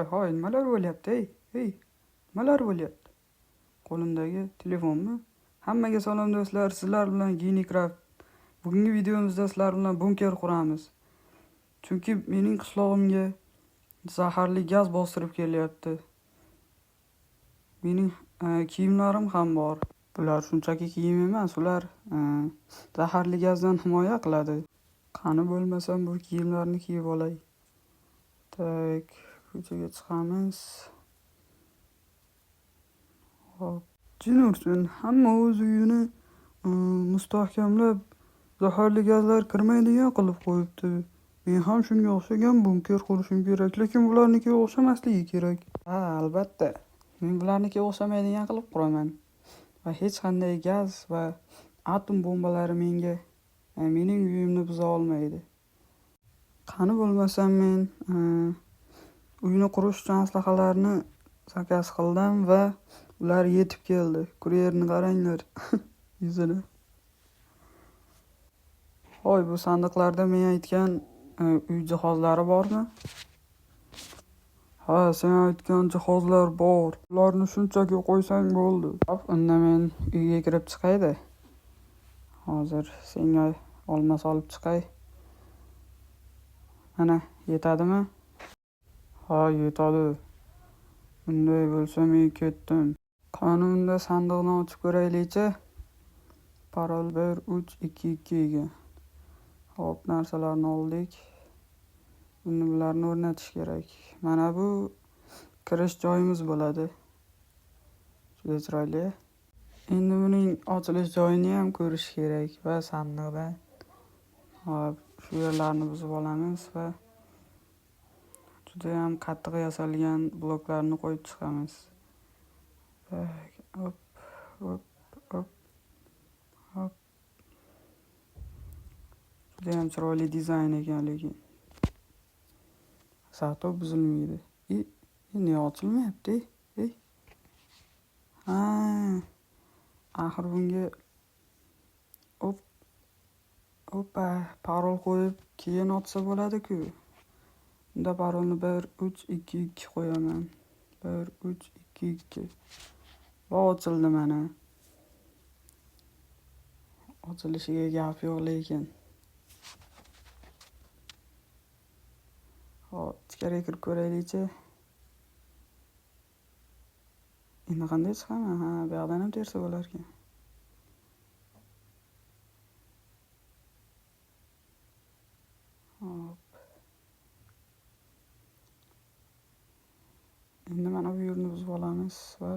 Hoy, nimalar bo'lyapti, ey, nimalar bo'lyapti? Qo'limdagi telefonmi? Hammaga salom do'stlar, sizlar bilan GenieCraft. Bugungi videomizda sizlar bilan bunker quramiz. Chunki mening qishlog'imga zaharli gaz bostirib kelyapti. Mening kiyimlarim ham bor. Bular shunchaki kiyim emas, ular zaharli gazdan himoya qiladi. Qani bo'lmasam bu kiyimlarni kiyib olay. Tak, ko'chaga chiqamiz. Hop. Jin ursin, hamma o'z uyini mustahkamlab zaharli gazlar kirmaydigan qilib qo'yibdi. Men ham shunga o'xshagan bunker qurishim kerak, lekin bularnikiga o'xshamasligi kerak. Ha, albatta. Men bularnikiga o'xshamaydigan qilib quraman. Va hech qanday gaz va atom bombalari mening uyimni buza olmaydi. Qani bo'lmasam men uyni qurish uchun aslahalarni zakaz qildim va ular yetib keldi. Kuryerni qaranglar yuzini. Hoy, bu sandiqlarda men aytgan uy jihozlari bormi? Ha, sen aytgan jihozlar bor. Ularni shunchaki qo'ysang bo'ldi. Hop, unda men uyga kirib chiqaydi. Hozir senga olma solib chiqay. Mana, yetadimi? Ha, yetadi. Unday bo'lsa men ketdim. Qani unda sandiqni ochib ko'raylik-chi. Parol 1322 ekan. Hop, narsalarni oldik. Bularni o'rnatish kerak. Mana bu kirish joyimiz bo'ladi. Juda chiroyli. Endi buning ochilish joyini ham ko'rish kerak va sandiqdan. Hop, shu yerlarni buzib olamiz va juda ham qattiq yasalgan bloklarni qo'yib chiqamiz. Hop. Juda ham chiroyli dizayn ekan, lekin sato buzilmaydi. Ne ochilmayapti? Ha. Axir bunga parol qo'yib keyin ochsa bo'ladi-ku. Unda parolni 1322 qo'yaman. 1322. Va ochildi mana. Ochilishiga gap yo'q lekin. Hop, ichkariga kirib ko'raylik-chi. Endi qanday chiqaman? Ha, bu yoqdan ham tersa bo'lar ekan. Hop. Endi mana bu yerni buzib olamiz va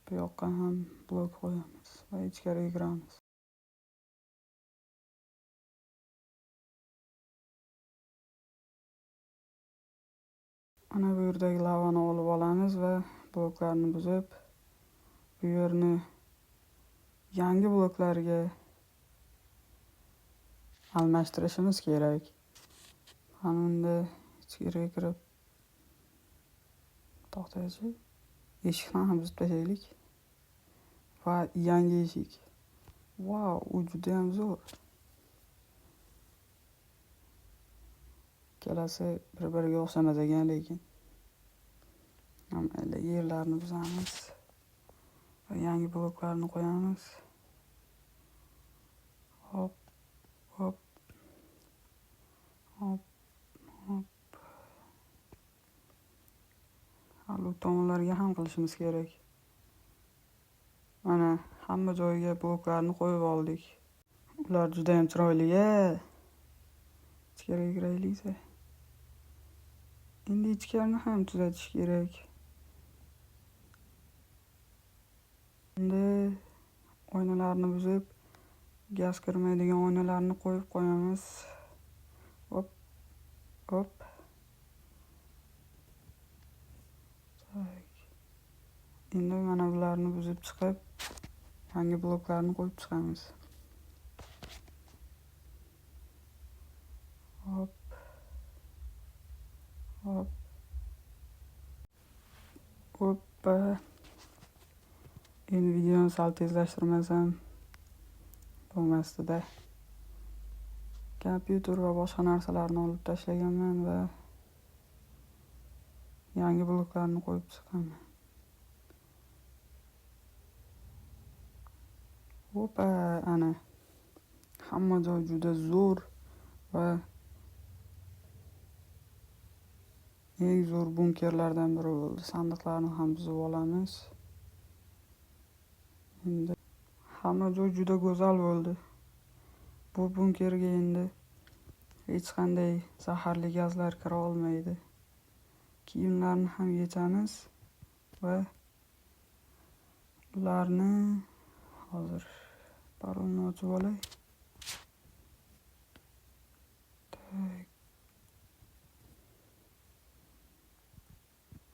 bu yoqqa ham blok qo'yamiz va ichkariga kiramiz. Mana bu yerdagi lavani olib olamiz va bloklarni buzib, bu yerni yangi bloklarga almashtirishimiz kerak. Mana unda ichkariga kirib to'xtaychi. Eshikni ham buzib tashlaylik. Va yangi eshik. Wow, u juda ham zo'r. Kelasi bir-biriga o'xshamas ekan, lekin mayli, yerlarni buzamiz va yangi bloklarni qo'yamiz. Hop. Hali tomonlarga ham qilishimiz kerak. Mana hamma joyiga bloklarni qo'yib oldik. Ular juda ham chiroyli-a. Ichkariga kiraylik-chi. Endi ichkarini ham tuzatish kerak. Endi oynalarni buzib, gaz kirmaydigan oynalarni qo'yib qo'yamiz. Hop. Endi mana bularni buzib chiqib, yangi bloklarni qo'yib chiqamiz. Hop. Endi videoni sal tezlashtirmasam bo'lmasdi-da. Kompyuter va boshqa narsalarni olib tashlaganman va yangi bloklarni qo'yib chiqaman. Opa, ana hamma joy juda zo'r va eng zo'r bunkerlardan biri bo'ldi. Sandiqlarni ham buzib olamiz. Endi hamma joy juda go'zal bo'ldi. Bu bunkerga endi hech qanday zaharli gazlar kira olmaydi. Kiyimlarni ham yechamiz va ularni hozir parolni ochib olay.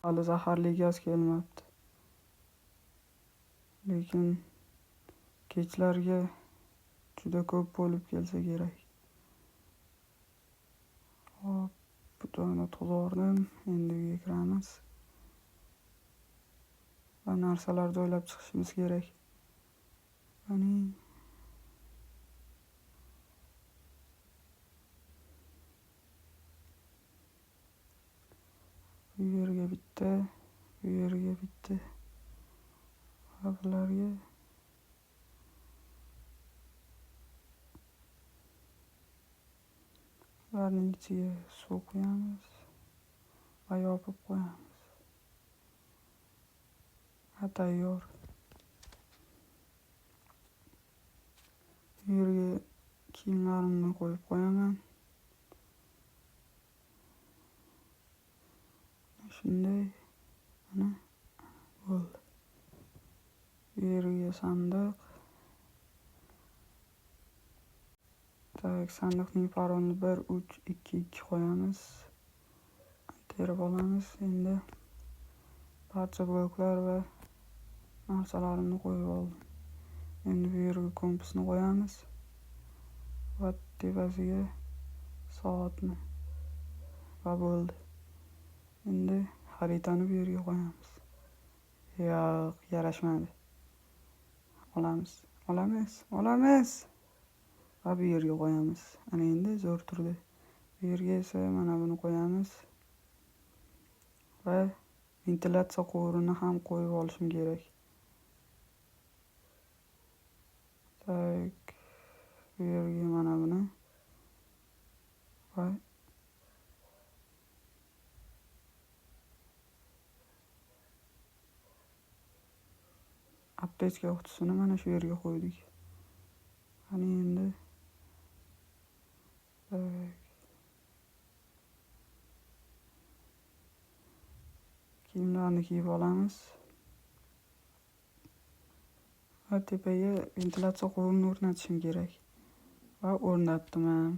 Hali zaharli gaz kelmabdi. Lekin kechlarga juda ko'p bo'lib kelsa kerak. Hop, bu joyni to'g'irdim. Endi uyga kiramiz. Va narsalar joylab chiqishimiz kerak. Ya'ni bu yerga bitta, bu yerga bitta. Va bularga ularning ichiga suv quyamiz va yopib qo'yamiz. Va tayyor. Bu yerga kiyimlarimni qo'yib qo'yaman. Shunday, mana bo'ldi. Bu yerga sandiq. Sandiqning parolini 1-3-2-2 qo'yamiz. Terib olamiz. Endi barcha bloklar va narsalarimni qo'yib oldim. Endi bu yerga kompasni qo'yamiz va tepasiga soatni va bo'ldi. Endi xaritani bu yerga qo'yamiz. Yo'q, yarashmadi. Olamiz. Va bu yerga qo'yamiz. Ana endi zo'r turdi. Bu yerga esa mana buni qo'yamiz. Va ventilyatsiya quvurini ham qo'yib olishim kerak. Bu yerga mana buni va aptechka qutisini mana shu yerga qo'ydik. Ana endi kiyimlarni kiyib olamiz. Va tepaga ventilyatsiya quvurini o'rnatishim kerak. Va o'rnatdim ham.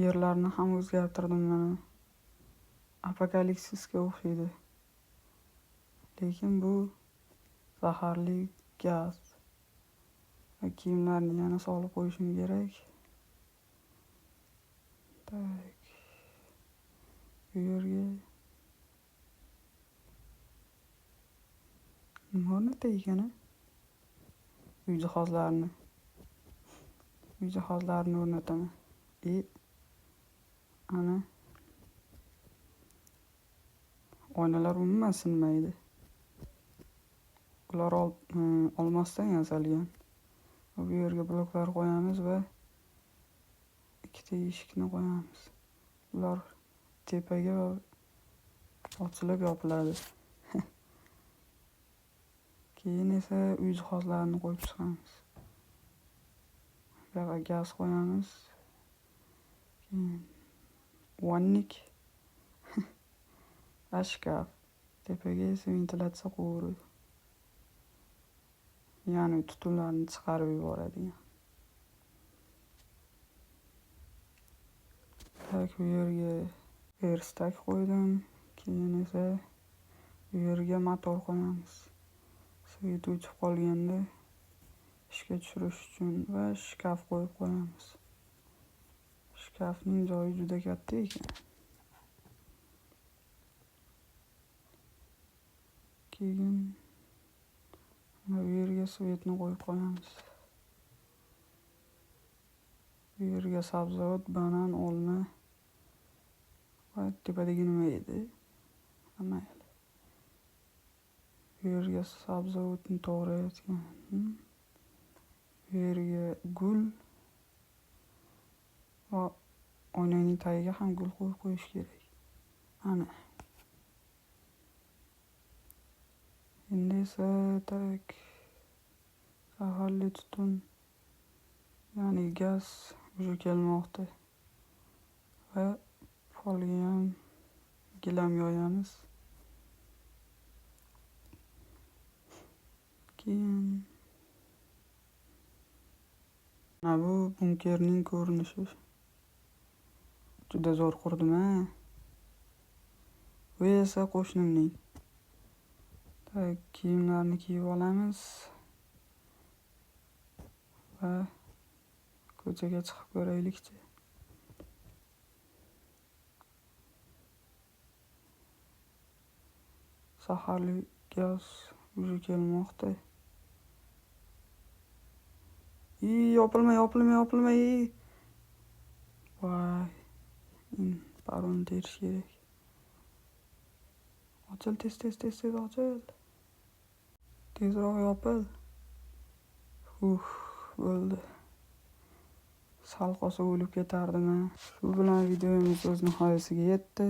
Yerlarni ham o'zgartirdim mana. Apokalipsisga o'xshaydi. Lekin bu zaharli gaz. Va kiyimlarni yana solib qo'yishim kerak. Bu yerga nima o'rnatdi ekan? Uy jihozlarini o'rnataman. Ana oynalar umuman sinmaydi. Ular olmosdan yasalgan. Bu yerga bloklar qo'yamiz va ikkita eshikni qo'yamiz. Ular tepaga ochilib yopiladi. Keyin esa uy jihozlarini qo'yib chiqamiz. Bu yerga gaz qo'yamiz. Keyin vannik va shkaf. Tepaga esa ventilyatsiya quvuri. Ya'ni tutunlarni chiqarib yuboradigan. Bu yerga verstak qo'ydim. Keyin esa bu yerga motor qo'yamiz. Svet o'chib qolganda ishga tushirish uchun va shkaf qo'yib qo'yamiz. Shkafning joyi juda katta ekan. Keyin bu yerga svetni qo'yib qo'yamiz. Bu Bu yerga sabzavot, banan, olma va tepadagi nima edi? Mayli. Bu yerga sabzavotni to'g'rayotgan. Bu yerga gul va oynaning tagiga ham gul qo'yib qo'yish kerak. Ana. Endi esa zaharli tutun, ya'ni gaz уже kelmoqda va polga ham gilam yoyamiz. Keyin mana bu bunkerning ko'rinishi. Juda zo'r qurdim-a. Bu esa qo'shnimning. Kiyimlarni kiyib olamiz va ko'chaga chiqib ko'raylikchi. Zaharli gaz уже kelmoqda. Yopilma. Voy. Paroni terish kerak. Ochil, tez ochil. Tezroq yopil. Bo'ldi. Sal qolsa o'lib ketardim-a. Shu bilan videomiz o'z nihoyasiga yetdi.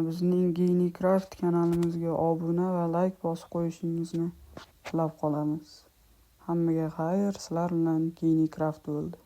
Bizning Geynicraft kanalimizga obuna va like bosib qo'yishingizni tilab qolamiz. Hammaga xayr, sizlar bilan Geynicraft bo'ldi.